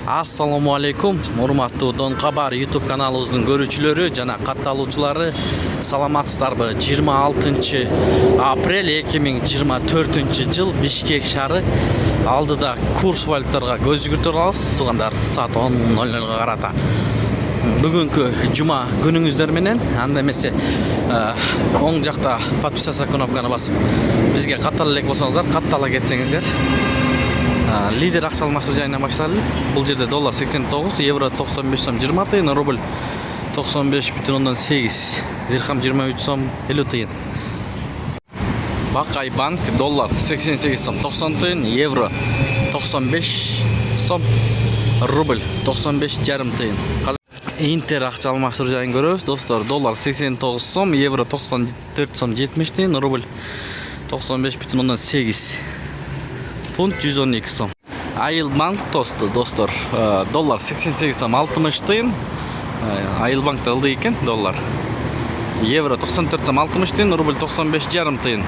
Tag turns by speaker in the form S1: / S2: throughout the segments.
S1: Assalamu alaikum, урматтуу Дон Кабар YouTube каналыбыздын көрүүчүлөрү жана катталуучулары, саламатсыздарбы? 26 апрель 2024 жыл Бишкек шаары алдыда курс валюталарга көз жүгүртүп алабыз. Туугандар, саат 10:00 карата. Бүгүнкү жума күнүңүздөр менен, анда эмесе оң жакта подписаться кнопканы басып, бизге каттала элек болсоңуздар, каттала кетсеңиздер. Лидер акча алмашуу жайынан баштайлы. Бул жерде доллар 89, евро 95 сом 20 тыйын, рубль 95,8, дирхам 23 сом 50 тыйын. Бакай банк доллар 88 сом 90 тыйын, евро 95 сом, рубль 95,5 тыйын. Интер акча алмаштыруу жайын көрөбүз, достор. Доллар 89 сом, евро 94 сом 70 тыйын, рубль 95,8. Фунт 112 сом. Айыл банк тосты, достор. Доллар 88 сом 60 тыйын. Айыл банкта ылдый экен доллар. Евро 94 сом 60 тыйын, рубль 95,5 тыйын.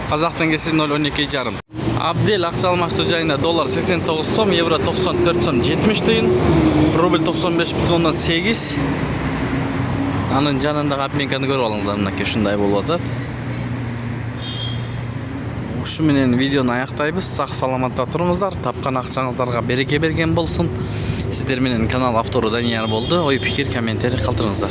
S1: Казак теңгеси 0,12,5. Абдел акча алмаштыруу жайында доллар 89 сом, евро 94 сом 70 тыйын, рубль 95,8. Анын жанындагы обменканы көрүп алыңыздар, мынакей ушундай болуп атат. Ушу менен видеону аяктайбыз. Сак саламатта туруңуздар. Тапкан акчаңыздарга береке берген болсун. Сиздер менен канал автору Данияр болду. Ой пикир, комментарий калтырыңыздар.